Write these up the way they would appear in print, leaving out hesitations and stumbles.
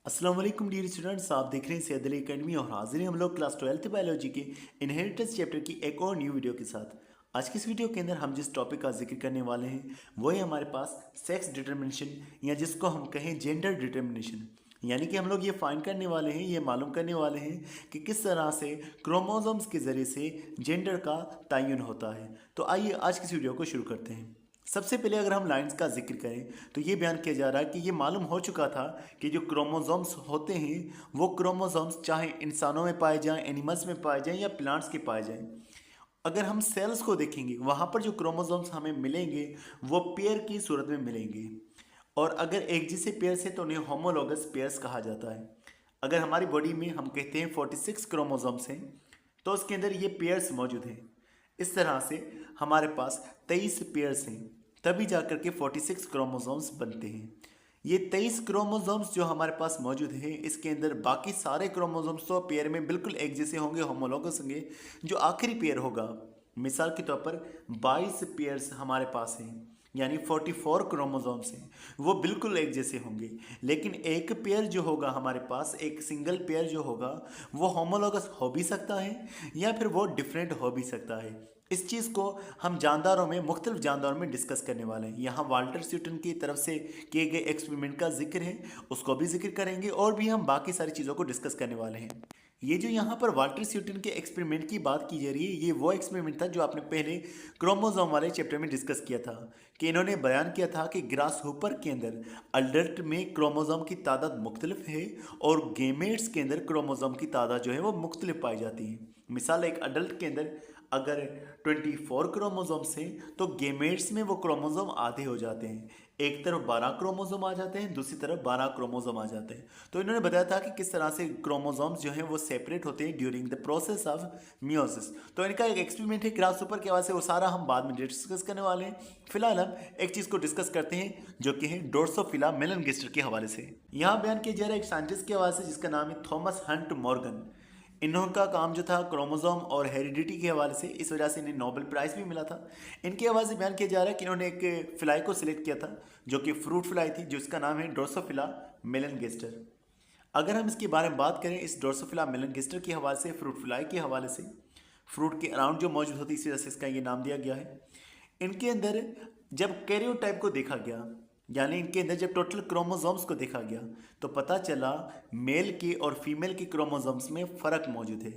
अस्सलाम वालेकुम dear students, आप देख रहे हैं सैयद अली अकेडमी और हाजिर हैं हम लोग क्लास 12th बायोलॉजी के इनहेरिटेंस चैप्टर की एक और न्यू वीडियो के साथ। आज की इस वीडियो के अंदर हम जिस टॉपिक का जिक्र करने वाले हैं वो है हमारे पास सेक्स डिटर्मिनेशन या जिसको हम कहें जेंडर डिटर्मिनेशन। यानी कि हम लोग ये फाइंड करने वाले हैं, ये मालूम करने वाले हैं कि किस तरह से क्रोमोसोम्स के ज़रिए से जेंडर का तयन होता है। तो आइए आज की इस वीडियो को शुरू करते हैं। सबसे पहले अगर हम लाइंस का जिक्र करें तो ये बयान किया जा रहा है कि ये मालूम हो चुका था कि जो क्रोमोसोम्स होते हैं वो क्रोमोसोम्स चाहे इंसानों में पाए जाएं, एनिमल्स में पाए जाएं या प्लांट्स के पाए जाएं, अगर हम सेल्स को देखेंगे वहाँ पर जो क्रोमोसोम्स हमें मिलेंगे वो पेयर की सूरत में मिलेंगे। और अगर एक जैसे पेयर्स है तो उन्हें होमोलोगस पेयर्स कहा जाता है। अगर हमारी बॉडी में हम कहते हैं 46 क्रोमोसोम्स हैं तो उसके अंदर ये पेयर्स मौजूद हैं। इस तरह से हमारे पास 23 पेयर्स हैं, तभी जाकर के 46 क्रोमोसोम्स बनते हैं। ये 23 क्रोमोसोम्स जो हमारे पास मौजूद हैं इसके अंदर बाकी सारे क्रोमोसोम्स तो पेयर में बिल्कुल एक जैसे होंगे, होमोलोगस होंगे। जो आखिरी पेयर होगा, मिसाल के तौर पर 22 पेयर्स हमारे पास हैं, यानी 44 क्रोमोसोम्स हैं, वो बिल्कुल एक जैसे होंगे। लेकिन एक पेयर जो होगा हमारे पास, एक सिंगल पेयर जो होगा वो होमोलोगस हो भी सकता है या फिर वो डिफरेंट हो भी सकता है। इस चीज़ को हम जानदारों में, मुख्तलिफ जानदारों में डिस्कस करने वाले हैं। यहाँ वाल्टर स्यूटन की तरफ से किए गए एक्सपेरिमेंट का जिक्र है, उसको भी जिक्र करेंगे और भी हम बाकी सारी चीज़ों को डिस्कस करने वाले हैं। ये जो यहाँ पर वाल्टर स्यूटन के एक्सपेरिमेंट की बात की जा रही है, ये वो एक्सपेरिमेंट था जो आपने पहले क्रोमोसोम वाले चैप्टर में डिस्कस किया था कि इन्होंने बयान किया था कि ग्रास हुपर के अंदर अडल्ट में क्रोमोसोम की तादाद मुख्तलिफ है और गेमेट्स के अंदर क्रोमोसोम की तादाद जो है वो मुख्तलिफ पाई जाती है। मिसाल, एक अडल्ट के अंदर अगर 24 क्रोमोसोम्स हैं तो गेमेट्स में वो क्रोमोसोम आधे हो जाते हैं। एक तरफ 12 क्रोमोसोम आ जाते हैं, दूसरी तरफ 12 क्रोमोसोम आ जाते हैं। तो इन्होंने बताया था कि किस तरह से क्रोमोसोम्स जो हैं वो सेपरेट होते हैं during the process of meiosis. तो इनका एक एक्सपेरिमेंट है ग्रास सुपर के हवाले से, वो सारा हम बाद में डिस्कस करने वाले हैं। फिलहाल हम एक चीज़ को डिस्कस करते हैं जो कि है ड्रोसोफिला मेलनगिस्टर के हवाले से। यहाँ बयान किया जा रहा है एक साइंटिस्ट के हवाले से जिसका नाम है थॉमस हंट मॉर्गन। इन्होंने काम जो था क्रोमोसोम और हेरिडिटी के हवाले से, इस वजह से इन्हें नोबेल प्राइज़ भी मिला था। इनके हवाले से बयान किया जा रहा है कि इन्होंने एक फ्लाई को सिलेक्ट किया था जो कि फ्रूट फ्लाई थी, जिसका नाम है ड्रोसोफिला मेलनगिस्टर। अगर हम इसके बारे में बात करें, इस ड्रोसोफिला मेलनगिस्टर के हवाले से, फ्रूट फ्लाई के हवाले से, फ्रूट के अराउंड जो मौजूद होती है, इस वजह से इसका ये नाम दिया गया है। इनके अंदर जब कैरियोटाइप को देखा गया, यानी इनके अंदर जब टोटल क्रोमोसोम्स को देखा गया तो पता चला मेल के और फीमेल के क्रोमोसोम्स में फ़र्क मौजूद है।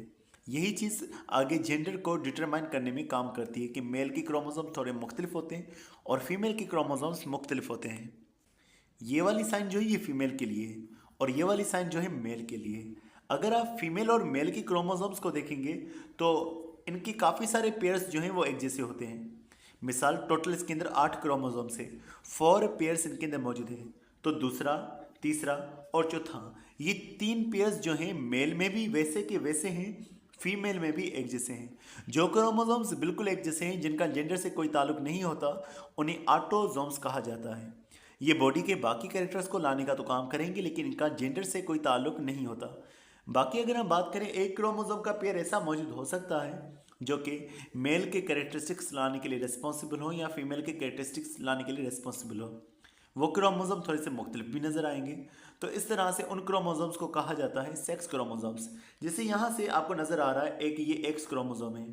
यही चीज़ आगे जेंडर को डिटरमाइन करने में काम करती है कि मेल के क्रोमोसोम थोड़े मुख्तलिफ होते हैं और फीमेल के क्रोमोसोम्स मुख्तलिफ होते हैं। ये वाली साइन जो है ये फीमेल के लिए है और ये वाली साइन जो है मेल के लिए है। अगर आप फीमेल और मेल के क्रोमोसोम्स को देखेंगे तो इनके काफ़ी सारे पेयर्स जो हैं वो एक जैसे होते हैं। मिसाल, टोटल इसके अंदर 8 क्रोमोसोम्स है, 4 पेयर्स इनके अंदर मौजूद है। तो दूसरा, तीसरा और चौथा, ये 3 पेयर्स जो हैं मेल में भी वैसे के वैसे हैं, फीमेल में भी एक जैसे हैं। जो क्रोमोसोम्स बिल्कुल एक जैसे हैं, जिनका जेंडर से कोई ताल्लुक नहीं होता, उन्हें ऑटोसोम्स कहा जाता है। ये बॉडी के बाकी कैरेक्टर्स को लाने का तो काम करेंगे लेकिन इनका जेंडर से कोई ताल्लुक नहीं होता। बाकी अगर हम बात करें, एक क्रोमोसोम का पेयर ऐसा मौजूद हो सकता है जो कि मेल के कैरेक्टरिस्टिक्स लाने के लिए रिस्पॉन्सिबल हो या फीमेल के कैरेक्टरिस्टिक्स लाने के लिए रिस्पॉन्सिबल हो। वो क्रोमोसोम थोड़े से मुख्तलिफ भी नज़र आएंगे। तो इस तरह से उन क्रोमोसोम्स को कहा जाता है सेक्स क्रोमोसोम्स। जैसे यहाँ से आपको नज़र आ रहा है एक ये एक्स क्रोमोसोम है।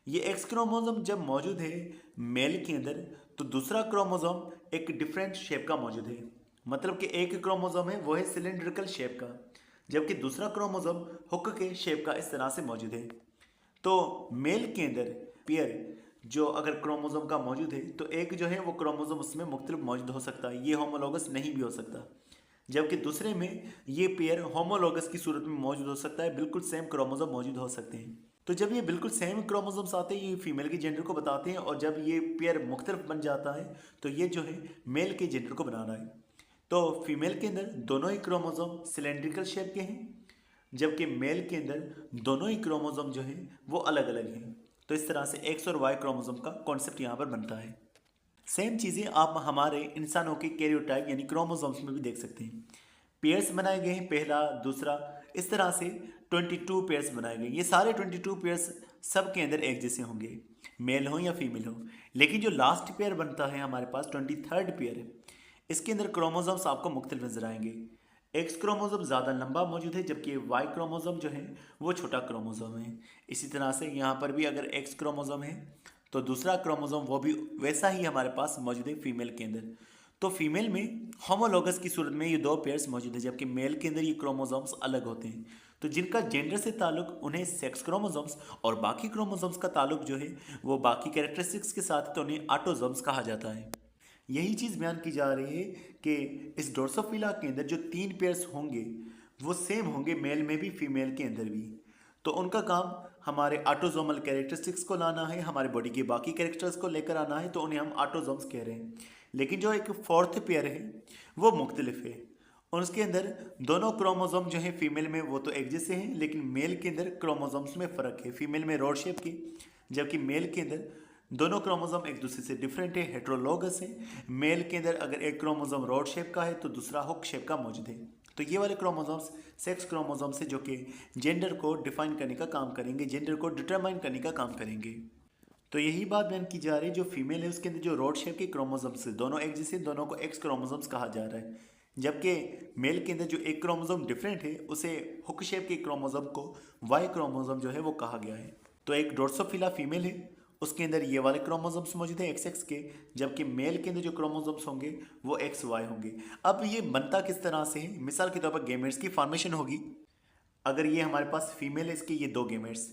ये एक्स क्रोमोसोम जब मौजूद है मेल के अंदर तो दूसरा क्रोमोसोम एक डिफरेंट शेप का मौजूद है। मतलब कि एक क्रोमोसोम है वो है सिलेंड्रिकल शेप का, जबकि दूसरा क्रोमोसोम हुक के शेप का इस तरह से मौजूद है। तो मेल के अंदर पेयर जो अगर क्रोमोसोम का मौजूद है तो एक जो है वो क्रोमोसोम उसमें मुख्तलिफ मौजूद हो सकता है, ये होमोलोगस नहीं भी हो सकता। जबकि दूसरे में ये पेयर होमोलोगस की सूरत में मौजूद हो सकता है, बिल्कुल सेम क्रोमोसोम मौजूद हो सकते हैं। तो जब ये बिल्कुल सेम क्रोमोसोम्स आते हैं ये फीमेल के जेंडर को बताते हैं, और जब ये पेयर मुख्तलिफ बन जाता है तो ये जो है मेल के जेंडर को बना रहा है। तो फीमेल के अंदर दोनों ही क्रोमोसोम सिलेंड्रिकल शेप के हैं, जबकि मेल के अंदर दोनों ही क्रोमोसोम जो हैं वो अलग अलग हैं। तो इस तरह से एक्स और वाई क्रोमोसोम का कॉन्सेप्ट यहाँ पर बनता है। सेम चीज़ें आप हमारे इंसानों के कैरियोटाइप यानी क्रोमोसोम्स में भी देख सकते हैं। पेयर्स बनाए गए हैं, पहला, दूसरा, इस तरह से 22 पेयर्स बनाए गए। ये सारे 22 पेयर्स सब के अंदर एक जैसे होंगे, मेल हो या फीमेल हो। लेकिन जो लास्ट पेयर बनता है हमारे पास 23rd पेयर है, इसके अंदर क्रोमोसोम्स आपको मुख्तलिफ नजर आएंगे। एक्स क्रोमोसोम ज़्यादा लंबा मौजूद है, जबकि वाई क्रोमोसोम जो है वो छोटा क्रोमोसोम है। इसी तरह से यहाँ पर भी अगर एक्स क्रोमोसोम है तो दूसरा क्रोमोसोम वो भी वैसा ही हमारे पास मौजूद है फीमेल के अंदर। तो फीमेल में होमोलोगस की सूरत में ये दो पेयर्स मौजूद है, जबकि मेल के अंदर ये क्रोमोसोम्स अलग होते हैं। तो जिनका जेंडर से ताल्लुक उन्हें सेक्स क्रोमोसोम्स, और बाकी क्रोमोसोम्स का ताल्लुक जो है वो बाकी कैरेक्टरिस्टिक्स के साथ, तो उन्हें ऑटोसोम्स कहा जाता है। यही चीज़ बयान की जा रही है कि इस ड्रोसोफिला के अंदर जो 3 पेयर्स होंगे वो सेम होंगे मेल में भी फीमेल के अंदर भी। तो उनका काम हमारे ऑटोसोमल कैरेक्टरिस्टिक्स को लाना है, हमारे बॉडी के बाकी कैरेक्टर्स को लेकर आना है, तो उन्हें हम ऑटोसोम्स कह रहे हैं। लेकिन जो एक फोर्थ पेयर है वो मुख्तलिफ है, और उसके अंदर दोनों क्रोमोसोम जो है फीमेल में वो तो एक जैसे हैं, लेकिन मेल के अंदर क्रोमोसोम्स में फ़र्क है। फीमेल में रोड शेप के, जबकि मेल के अंदर दोनों क्रोमोसोम एक दूसरे से डिफरेंट है, हेट्रोलोगस है। मेल के अंदर अगर एक क्रोमोसोम रोड शेप का है तो दूसरा हुक शेप का मौजूद है। तो ये वाले क्रोमोसोम्स सेक्स क्रोमोसोम्स है, जो कि जेंडर को डिफाइन करने का काम करेंगे, जेंडर को डिटरमाइन करने का काम करेंगे। तो यही बात बयान की जा रही है, जो फीमेल है उसके अंदर जो रोड शेप के क्रोमोसोम्स है दोनों एक जैसे, दोनों को एक्स क्रोमोसोम्स कहा जा रहा है। जबकि मेल के अंदर जो एक क्रोमोसोम डिफरेंट है उसे हुक शेप के क्रोमोसोम को वाई क्रोमोसोम जो है वो कहा गया है। तो एक ड्रोसोफिला फीमेल है, उसके अंदर ये वाले क्रोमोसोम्स मौजूद है एक्स एक्स के, जबकि मेल के अंदर जो क्रोमोसोम्स होंगे वो एक्स वाई होंगे। अब ये बनता किस तरह से है? मिसाल के तौर पर गेमेट्स की फॉर्मेशन होगी। अगर ये हमारे पास फीमेल है, इसके ये 2 गेमेट्स।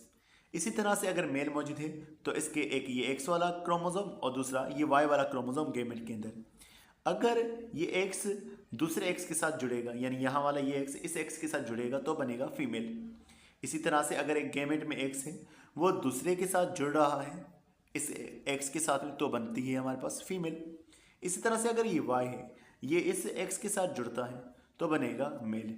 इसी तरह से अगर मेल मौजूद है तो इसके एक ये एक्स वाला क्रोमोसोम और दूसरा ये वाई वाला क्रोमोसोम गेमेट के अंदर। अगर ये एक्स दूसरे एक्स के साथ जुड़ेगा, यानी यहाँ वाला ये एक्स इस एक्स के साथ जुड़ेगा तो बनेगा फीमेल। इसी तरह से अगर एक गेमेट में एक्स है वो दूसरे के साथ जुड़ रहा है इस एक्स के साथ में, तो बनती है हमारे पास फीमेल। इसी तरह से अगर ये वाई है, ये इस एक्स के साथ जुड़ता है तो बनेगा मेल।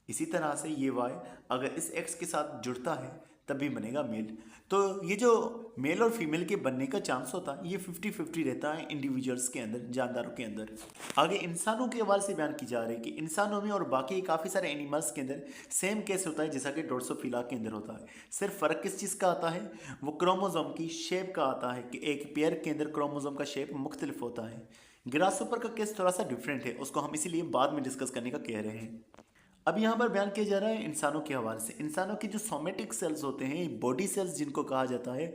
इसी तरह से ये वाई अगर इस एक्स के साथ जुड़ता है तब भी बनेगा मेल। तो ये जो मेल और फीमेल के बनने का चांस होता है ये 50-50 रहता है इंडिविजुअल्स के अंदर, जानदारों के अंदर। आगे इंसानों के हवाले से बयान की जा रही है कि इंसानों में और बाकी काफ़ी सारे एनिमल्स के अंदर सेम केस होता है जैसा कि ड्रोसोफिला के अंदर होता है। सिर्फ फ़र्क किस चीज़ का आता है? वो क्रोमोसोम की शेप का आता है कि एक पेयर के अंदर क्रोमोसोम का शेप मुख्तलिफ होता है। ग्रासहोपर का केस थोड़ा सा डिफरेंट है, उसको हम इसीलिए बाद में डिस्कस करने का कह रहे हैं। अब यहाँ पर बयान किया जा रहा है इंसानों के हवाले से। इंसानों की जो सोमेटिक सेल्स होते हैं, बॉडी सेल्स जिनको कहा जाता है,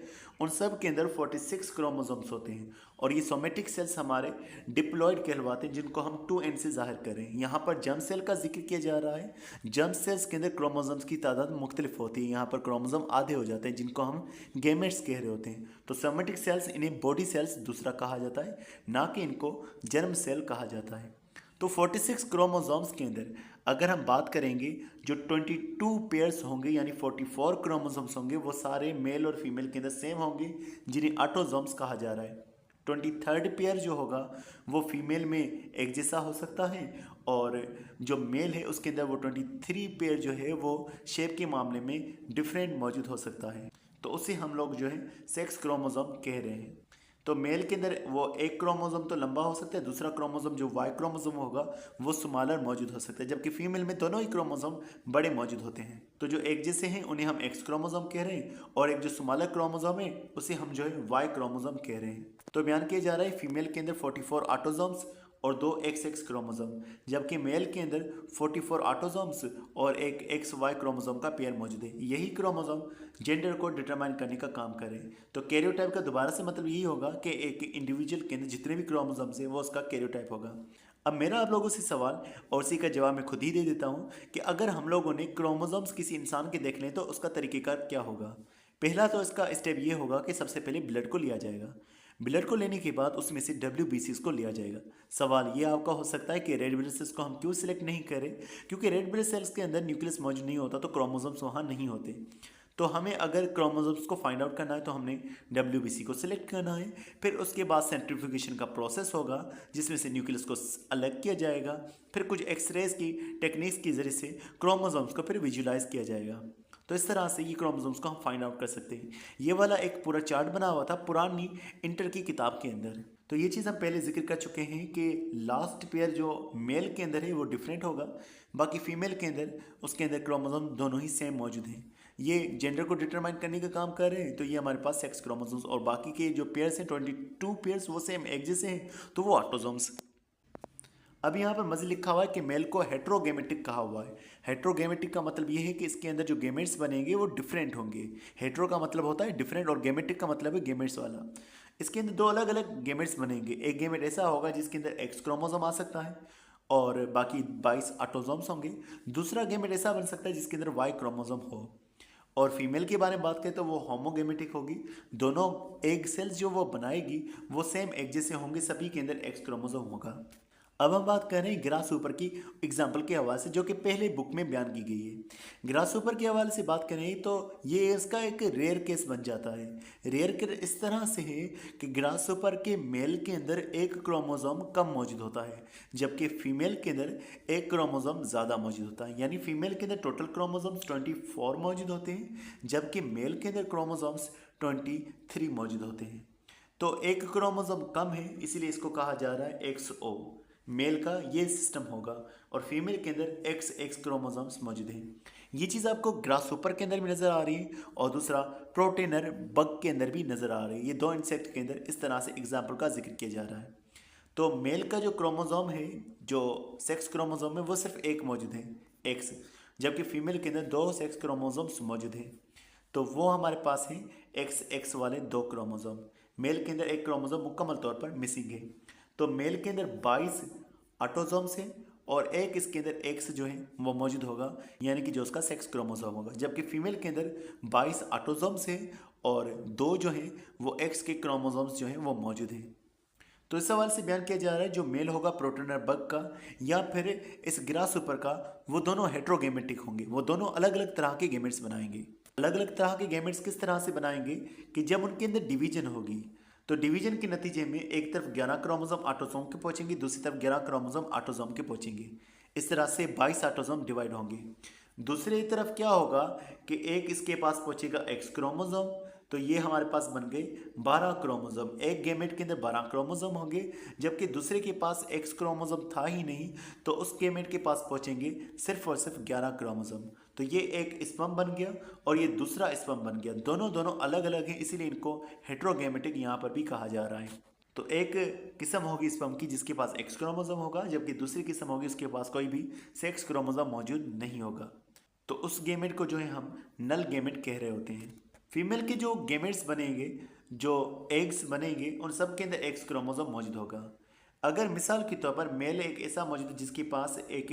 उन सब के अंदर 46 क्रोमोसोम्स होते हैं, और ये सोमेटिक सेल्स हमारे डिप्लॉयड कहलवाते हैं, जिनको हम 2n से जाहिर करें। यहाँ पर जर्म सेल का जिक्र किया जा रहा है। जर्म सेल्स के अंदर क्रोमोसोम्स की तादाद मुख्तलिफ होती है। यहाँ पर क्रोमोसोम आधे हो जाते हैं, जिनको हम गेमेट्स कह रहे होते हैं। तो सोमेटिक सेल्स, इन्हें बॉडी सेल्स दूसरा कहा जाता है, ना कि इनको जर्म सेल कहा जाता है। तो 46 क्रोमोसोम्स के अंदर अगर हम बात करेंगे, जो 22 पेयर्स होंगे यानी 44 क्रोमोसोम्स होंगे, वो सारे मेल और फीमेल के अंदर सेम होंगे, जिन्हें ऑटोसोम्स कहा जा रहा है। 23rd पेयर जो होगा वो फीमेल में एक जैसा हो सकता है, और जो मेल है उसके अंदर वो 23 पेयर जो है वो शेप के मामले में डिफरेंट मौजूद हो सकता है। तो उसे हम लोग जो है सेक्स क्रोमोसोम कह रहे हैं। तो मेल के अंदर वो एक क्रोमोसोम तो लंबा हो सकता है, दूसरा क्रोमोसोम जो वाई क्रोमोसोम होगा वो स्मॉलर मौजूद हो सकता है, जबकि फीमेल में दोनों ही क्रोमोसोम बड़े मौजूद होते हैं। तो जो एक जैसे हैं उन्हें हम एक्स क्रोमोसोम कह रहे हैं, और एक जो स्मॉलर क्रोमोसोम है उसे हम जो है वाई क्रोमोसोम कह रहे हैं। तो बयान किया जा रहा है फीमेल के अंदर 44 ऑटोसोम्स और 2 XX क्रोमोसोम, जबकि मेल के अंदर 44 ऑटोसोम्स और एक XY क्रोमोसोम का पेयर मौजूद है। यही क्रोमोसोम जेंडर को डिटरमाइन करने का काम करें। तो कैरियोटाइप का दोबारा से मतलब यही होगा कि एक इंडिविजुअल के अंदर जितने भी क्रोमोसोम्स हैं वो उसका कैरियोटाइप होगा। अब मेरा आप लोगों से सवाल, और उसी का जवाब मैं खुद ही दे देता हूँ, कि अगर हम लोगों ने क्रोमोसोम्स किसी इंसान के देख लें तो उसका तरीक़ेकार क्या होगा। पहला तो इसका स्टेप ये होगा कि सबसे पहले ब्लड को लिया जाएगा। ब्लड को लेने के बाद उसमें से WBCs को लिया जाएगा। सवाल ये आपका हो सकता है कि रेड ब्लड सेल्स को हम क्यों सिलेक्ट नहीं करें, क्योंकि रेड ब्लड सेल्स के अंदर न्यूक्लियस मौजूद नहीं होता, तो क्रोमोसोम्स वहाँ नहीं होते। तो हमें अगर क्रोमोसोम्स को फाइंड आउट करना है तो हमने WBC को सिलेक्ट करना है। फिर उसके बाद सेंट्रीफ्यूगेशन का प्रोसेस होगा, जिसमें से न्यूक्लियस को अलग किया जाएगा। फिर कुछ एक्सरेज की टेक्निक्स के जरिए से क्रोमोसोम्स को फिर विजुलाइज किया जाएगा। तो इस तरह से ये क्रोमोसोम्स को हम फाइंड आउट कर सकते हैं। ये वाला एक पूरा चार्ट बना हुआ था पुरानी इंटर की किताब के अंदर। तो ये चीज़ हम पहले जिक्र कर चुके हैं कि लास्ट पेयर जो मेल के अंदर है वो डिफरेंट होगा, बाकी फीमेल के अंदर उसके अंदर क्रोमोसोम दोनों ही सेम मौजूद हैं। ये जेंडर को डिटरमाइन करने का काम कर रहे हैं। तो ये हमारे पास सेक्स क्रोमोसोम्स, और बाकी के जो पेयर्स हैं 22 पेयर्स वो सेम एक जैसे हैं, तो वो ऑटोसोम्स। अब यहाँ पर मज़े लिखा हुआ है कि मेल को हेट्रोगेमेटिक कहा हुआ है। हेट्रोगेमेटिक का मतलब ये है कि इसके अंदर जो गेमेट्स बनेंगे वो डिफरेंट होंगे। हेट्रो का मतलब होता है डिफरेंट और गेमेटिक का मतलब है गेमेट्स वाला। इसके अंदर दो अलग अलग गेमेट्स बनेंगे। एक गेमेट ऐसा होगा जिसके अंदर एक्स क्रोमोसोम आ सकता है और बाकी 22 ऑटोसोम्स होंगे। दूसरा गेमेट ऐसा बन सकता है जिसके अंदर वाई क्रोमोसोम हो। और फीमेल के बारे में बात करें तो वो होमोगेमेटिक होगी। दोनों एग सेल्स जो वो बनाएगी वो सेम एग जैसे होंगे, सभी के अंदर एक्स क्रोमोसोम होगा। अब हम बात कर रहे हैं ग्रास ऊपर की एग्जाम्पल के हवाले से, जो कि पहले बुक में बयान की गई है। ग्रास ऊपर के हवाले से बात करें तो ये इसका एक रेयर केस बन जाता है। रेयर केस इस तरह से है कि ग्रास ऊपर के मेल के अंदर एक क्रोमोसोम कम मौजूद होता है, जबकि फीमेल के अंदर एक क्रोमोसोम ज़्यादा मौजूद होता है। यानी फीमेल के अंदर टोटल क्रोमोसोम्स 24 मौजूद होते हैं, जबकि मेल के अंदर क्रोमोसोम्स 23 मौजूद होते हैं। तो एक क्रोमोसोम कम है, इसीलिए इसको कहा जा रहा है XO। मेल का ये सिस्टम होगा और फीमेल के अंदर XX क्रोमोसोम्स मौजूद हैं। ये चीज़ आपको ग्रासहोपर के अंदर भी नज़र आ रही है और दूसरा प्रोटेनर बग के अंदर भी नज़र आ रही है। ये दो इंसेक्ट के अंदर इस तरह से एग्जाम्पल का जिक्र किया जा रहा है। तो मेल का जो क्रोमोसोम है, जो सेक्स क्रोमोसोम है, वो सिर्फ एक मौजूद है X, जबकि फीमेल के अंदर दो सेक्स क्रोमोसोम्स मौजूद हैं। तो वो हमारे पास है XX वाले दो क्रोमोसोम। मेल के अंदर एक क्रोमोसोम मुकम्मल तौर पर मिसिंग है। तो मेल के अंदर 22 ऑटोसोम्स हैं और एक इसके अंदर एक्स जो है वो मौजूद होगा, यानी कि जो उसका सेक्स क्रोमोसोम होगा। जबकि फीमेल के अंदर 22 ऑटोसोम्स हैं और दो जो हैं वो एक्स के क्रोमोसोम्स जो हैं वो मौजूद हैं। तो इस सवाल से बयान किया जा रहा है जो मेल होगा प्रोटोनर बग का या फिर इस ग्रास ऊपर का, वो दोनों हेट्रोगेमेटिक होंगे। वो दोनों अलग अलग तरह के गेमेट्स बनाएंगे। अलग अलग तरह के गेमेट्स किस तरह से बनाएंगे कि जब उनके अंदर डिवीजन होगी तो डिवीजन के नतीजे में एक तरफ 11 क्रोमोसोम ऑटोसोम के पहुंचेंगे, दूसरी तरफ 11 क्रोमोसोम ऑटोसोम के पहुंचेंगे। इस तरह से 22 ऑटोसोम डिवाइड होंगे। दूसरी तरफ क्या होगा कि एक इसके पास पहुंचेगा एक्स क्रोमोसोम, तो ये हमारे पास बन गए 12 क्रोमोसोम। एक गेमेट के अंदर 12 क्रोमोसोम होंगे, जबकि दूसरे के पास एक्स क्रोमोसोम था ही नहीं, तो उस गेमेट के पास पहुंचेंगे सिर्फ और सिर्फ 11 क्रोमोसोम। तो ये एक स्पर्म बन गया और ये दूसरा स्पर्म बन गया। दोनों दोनों अलग अलग हैं, इसीलिए इनको हेट्रोगेमेटिक यहाँ पर भी कहा जा रहा है। तो एक किस्म होगी स्पर्म की जिसके पास एक्स क्रोमोसोम होगा, जबकि दूसरी किस्म होगी उसके पास कोई भी सेक्स क्रोमोसोम मौजूद नहीं होगा। तो उस गेमेट को जो है हम नल गेमेट कह रहे होते हैं। फीमेल के जो गेमेट्स बनेंगे, जो एग्स बनेंगे, उन सब के अंदर एक्स क्रोमोसोम मौजूद होगा। अगर मिसाल के तौर पर मेल एक ऐसा मौजूद है जिसके पास एक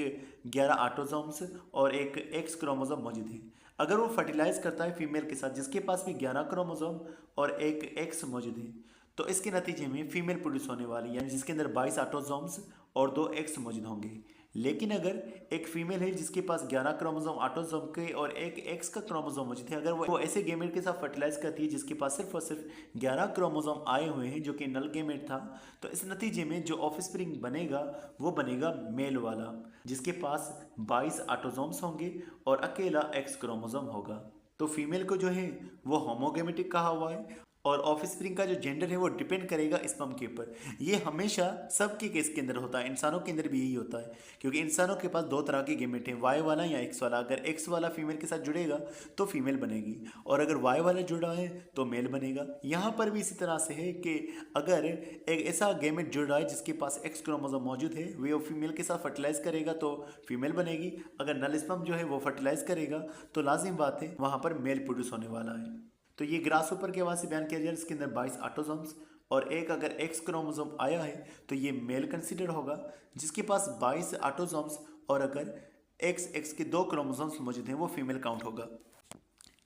11 ऑटोसोम्स और एक एक्स क्रोमोसोम मौजूद है, अगर वो फर्टिलाइज करता है फीमेल के साथ जिसके पास भी 11 क्रोमोसोम और एक एक्स मौजूद है, तो इसके नतीजे में फीमेल प्रोड्यूस होने वाली, यानी जिसके अंदर 22 ऑटोसोम्स और दो एक्स मौजूद होंगे। लेकिन अगर एक फीमेल है जिसके पास 11 क्रोमोसोम ऑटोसोम के और एक एक्स का क्रोमोसोम मौजूद है, अगर वो ऐसे गेमेट के साथ फर्टिलाइज करती है जिसके पास सिर्फ और सिर्फ 11 क्रोमोसोम आए हुए हैं, जो कि नल गेमेट था, तो इस नतीजे में जो ऑफस्प्रिंग बनेगा वो बनेगा मेल वाला, जिसके पास 22 ऑटोसोम्स होंगे और अकेला एक्स क्रोमोसोम होगा। तो फीमेल को जो है वो होमोगेमेटिक कहा हुआ है और ऑफस्प्रिंग का जो जेंडर है वो डिपेंड करेगा स्पर्म के ऊपर। ये हमेशा सबके केस के अंदर होता है, इंसानों के अंदर भी यही होता है, क्योंकि इंसानों के पास दो तरह के गेमेट हैं, वाई वाला या एक्स वाला। अगर एक्स वाला फीमेल के साथ जुड़ेगा तो फीमेल बनेगी और अगर वाई वाला जुड़ा है तो मेल बनेगा। यहाँ पर भी इसी तरह से है कि अगर एक ऐसा गेमेट जुड़ रहा है जिसके पास एक्स क्रोमोसोम मौजूद है, वो फीमेल के साथ फर्टिलाइज करेगा तो फीमेल बनेगी। अगर नल स्पर्म जो है वो फर्टिलाइज करेगा तो लाजिम बात है वहाँ पर मेल प्रोड्यूस होने वाला है। तो ये ग्रास ऊपर के आवाज से बयान किया जाए इसके अंदर 22 ऑटोसोम्स और एक अगर एक्स क्रोमोसोम आया है तो ये मेल कंसिडर होगा, जिसके पास 22 ऑटोसोम्स और अगर एक्स के दो क्रोमोसोम्स मौजूद हैं वो फीमेल काउंट होगा।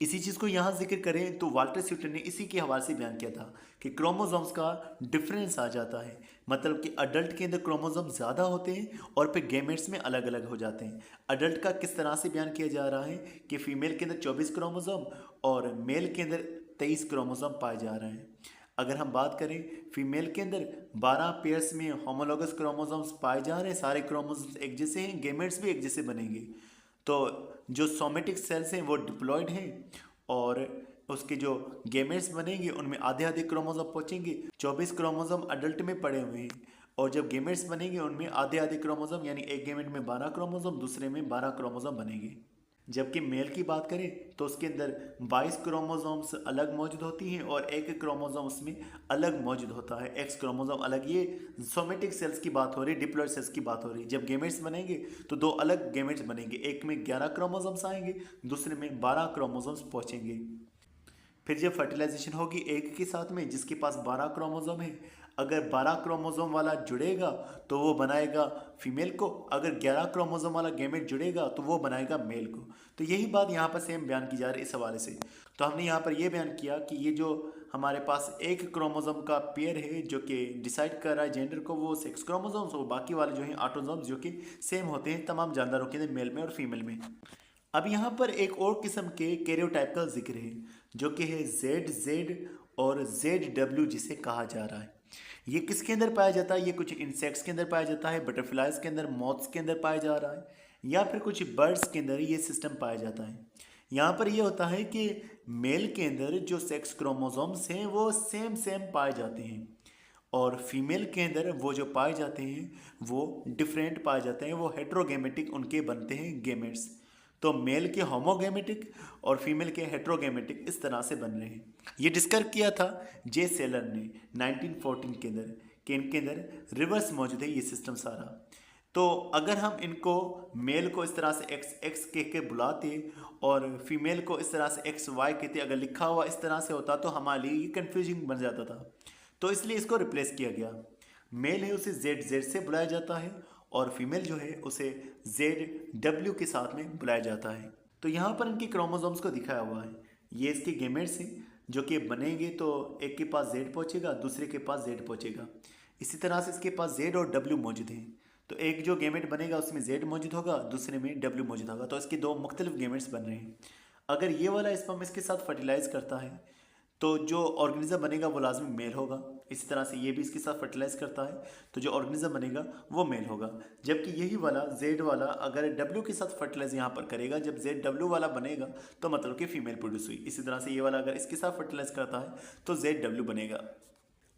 इसी चीज़ को यहाँ जिक्र करें तो वाल्टर स्यूटर ने इसी के हवाले से बयान किया था कि क्रोमोसोम्स का डिफरेंस आ जाता है, मतलब कि अडल्ट के अंदर क्रोमोसोम ज़्यादा होते हैं और फिर गेमेट्स में अलग अलग हो जाते हैं। अडल्ट का किस तरह से बयान किया जा रहा है कि फीमेल के अंदर 24 क्रोमोसोम और मेल के अंदर 23 क्रोमोसोम पाए जा रहे हैं। अगर हम बात करें फीमेल के अंदर 12 पेयर्स में होमोलोगस क्रोमोसोम्स पाए जा रहे हैं, सारे क्रोमोसोम्स एक जैसे हैं, गेमेट्स भी एक जैसे बनेंगे। तो जो सोमेटिक सेल्स हैं वो डिप्लॉयड हैं और उसके जो गेमेट्स बनेंगे उनमें आधे आधे क्रोमोसोम पहुंचेंगे। 24 क्रोमोसोम अडल्ट में पड़े हुए हैं और जब गेमेट्स बनेंगे उनमें आधे आधे क्रोमोसोम, यानी एक गेमेट में 12 क्रोमोसोम, दूसरे में 12 क्रोमोसोम बनेंगे। जबकि मेल की बात करें तो उसके अंदर 22 क्रोमोसोम्स अलग मौजूद होती हैं और एक क्रोमोसोम उसमें अलग मौजूद होता है, एक्स क्रोमोसोम अलग। ये सोमेटिक सेल्स की बात हो रही है, डिप्लॉइड सेल्स की बात हो रही है। जब गेमेट्स बनेंगे तो दो अलग गेमेट्स बनेंगे, एक में 11 क्रोमोसोम्स आएंगे, दूसरे में 12 क्रोमोसोम्स पहुंचेंगे। फिर जब फर्टिलाइजेशन होगी एक के साथ में जिसके पास 12 क्रोमोसोम है, अगर 12 क्रोमोसोम वाला जुड़ेगा तो वो बनाएगा फीमेल को, अगर 11 क्रोमोसोम वाला गैमेट जुड़ेगा तो वो बनाएगा मेल को। तो यही बात यहाँ पर सेम बयान की जा रही है इस हवाले से। तो हमने यहाँ पर ये बयान किया कि ये जो हमारे पास एक क्रोमोसोम का पेयर है जो कि डिसाइड कर रहा है जेंडर को, वो सेक्स क्रोमोसोम्स, और बाकी वाले जो हैं ऑटोसोम्स जो कि सेम होते हैं तमाम जानदारों के अंदर, मेल में और फीमेल में। अब यहाँ पर एक और किस्म के कैरियोटाइप का जिक्र है जो कि है ZZ और ZW, जिसे कहा जा रहा है। ये किसके अंदर पाया जाता है? ये कुछ इंसेक्ट्स के अंदर पाया जाता है, बटरफ्लाइज के अंदर, मॉथ्स के अंदर पाया जा रहा है, या फिर कुछ बर्ड्स के अंदर ये सिस्टम पाया जाता है। यहाँ पर ये होता है कि मेल के अंदर जो सेक्स क्रोमोसोम्स हैं वो सेम सेम पाए जाते हैं, और फीमेल के अंदर वो जो पाए जाते हैं वो डिफरेंट पाए जाते हैं, वो हेट्रोगेमेटिक उनके बनते हैं गेमेट्स। तो मेल के होमोगेमेटिक और फीमेल के हेट्रोगेमेटिक इस तरह से बन रहे हैं। ये डिस्कस किया था जे सेलर ने 1914 के अंदर कि इनके अंदर रिवर्स मौजूद है ये सिस्टम सारा। तो अगर हम इनको मेल को इस तरह से एक्स एक्स कह के बुलाते और फीमेल को इस तरह से एक्स वाई कहते, अगर लिखा हुआ इस तरह से होता तो हमारे लिए ये कन्फ्यूजिंग बन जाता था। तो इसलिए इसको रिप्लेस किया गया। मेल है उसे जेड जेड से बुलाया जाता है और फीमेल जो है उसे ZW के साथ में बुलाया जाता है। तो यहाँ पर इनके क्रोमोसोम्स को दिखाया हुआ है, ये इसके गेमेट्स हैं जो कि बनेंगे तो एक के पास Z पहुँचेगा, दूसरे के पास Z पहुँचेगा। इसी तरह से इसके पास Z और W मौजूद हैं। तो एक जो गेमेट बनेगा उसमें Z मौजूद होगा, दूसरे में W मौजूद होगा, तो इसके दो मुख्तलिफ गेमेट्स बन रहे हैं। अगर ये वाला स्पर्म इसके साथ फर्टिलाइज करता है तो जो ऑर्गेनिज्म बनेगा वो लाजमी मेल होगा। इसी तरह से ये भी इसके साथ फर्टिलाइज करता है तो जो ऑर्गेनिज्म बनेगा वो मेल होगा। जबकि यही वाला जेड वाला अगर डब्ल्यू के साथ फर्टिलाइज यहाँ पर करेगा, जब जेड डब्ल्यू वाला बनेगा तो मतलब कि फीमेल प्रोड्यूस हुई। इसी तरह से ये वाला अगर इसके साथ फर्टिलाइज करता है तो जेड डब्ल्यू बनेगा।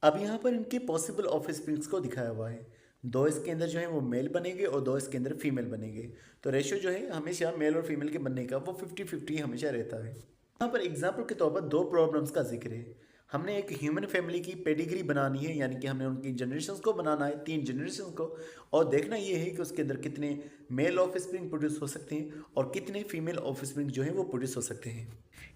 अब यहाँ पर इनके पॉसिबल ऑफस्प्रिंग्स को दिखाया हुआ है। दो इसके अंदर जो है वो मेल बनेंगे और दो इसके अंदर फीमेल बनेंगे। तो रेशियो जो है हमेशा मेल और फीमेल के बनने का वो 50-50 हमेशा रहता है। यहाँ पर एग्जाम्पल के तौर पर दो प्रॉब्लम्स का जिक्र है। हमने एक ह्यूमन फैमिली की पेडिग्री बनानी है, यानी कि हमने उनकी जनरेशन्स को बनाना है, 3 जनरेशन्स को, और देखना ये है कि उसके अंदर कितने मेल ऑफस्प्रिंग प्रोड्यूस हो सकते हैं और कितने फीमेल ऑफस्प्रिंग जो है वो प्रोड्यूस हो सकते हैं।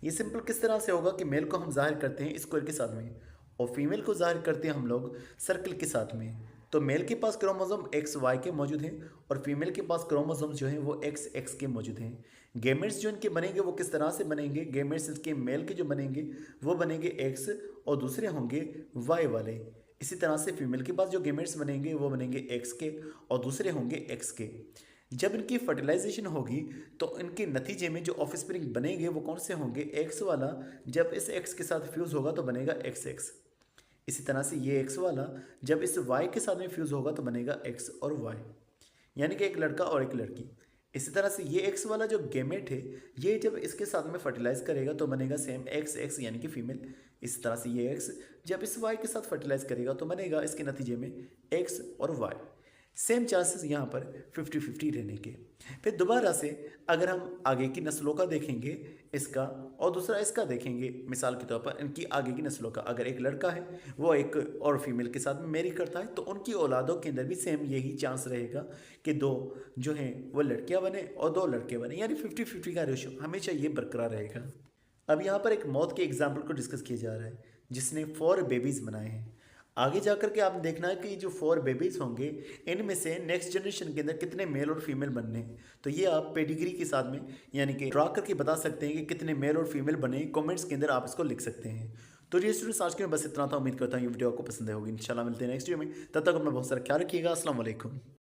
ये सिंपल किस तरह से होगा कि मेल को हम जाहिर करते हैं स्क्वायर के साथ में और फीमेल को जाहिर करते हैं हम लोग सर्कल के साथ में। तो मेल के पास क्रोमोसोम XY के मौजूद हैं और फीमेल के पास क्रोमोसोम जो हैं वो XX के मौजूद हैं। गेमेट्स जो इनके बनेंगे वो किस तरह से बनेंगे? गेमेट्स इसके मेल के जो बनेंगे वो बनेंगे X और दूसरे होंगे Y वाले। इसी तरह से फीमेल के पास जो गेमेट्स बनेंगे वो बनेंगे X के और दूसरे होंगे X के। जब इनकी फर्टिलाइजेशन होगी तो इनके नतीजे में जो ऑफस्प्रिंग बनेंगे वो कौन से होंगे? X वाला जब इस X के साथ फ्यूज़ होगा तो बनेगा XX। इसी तरह से ये X वाला जब इस Y के साथ में फ्यूज़ होगा तो बनेगा X और Y, यानी कि एक लड़का और एक लड़की। इसी तरह से ये X वाला जो गेमेट है ये जब इसके साथ में फर्टिलाइज करेगा तो बनेगा सेम XX यानी कि फीमेल। इसी तरह से ये X जब इस Y के साथ फर्टिलाइज करेगा तो बनेगा इसके नतीजे में X और Y। सेम चांसेस यहाँ पर 50-50 रहने के। फिर दोबारा से अगर हम आगे की नस्लों का देखेंगे इसका और दूसरा इसका देखेंगे, मिसाल के तौर पर इनकी आगे की नस्लों का, अगर एक लड़का है वो एक और फीमेल के साथ मैरी करता है तो उनकी औलादों के अंदर भी सेम यही चांस रहेगा कि दो जो हैं वो लड़कियां बने और दो लड़के बने, यानी 50-50 का रेशो हमेशा ये बरकरार रहेगा। अब यहाँ पर एक मौत के एग्जाम्पल को डिस्कस किया जा रहा है जिसने 4 बेबीज़ बनाए हैं। आगे जाकर के आपने देखना है कि जो 4 बेबीज़ होंगे इनमें से नेक्स्ट जनरेशन के अंदर कितने मेल और फीमेल बनने हैं। तो ये आप पेडिग्री के साथ में यानी कि ड्रा करके बता सकते हैं कि कितने मेल और फीमेल बने, कमेंट्स के अंदर आप इसको लिख सकते हैं। तो ये स्टूडेंट्स आज के में बस इतना था। उम्मीद करता हूँ ये वीडियो आपको पसंद होगी। इंशाल्लाह मिलते हैं नेक्स्ट वीडियो में, तब तक अपना बहुत सारा ख्याल रखिएगा। अस्सलाम वालेकुम।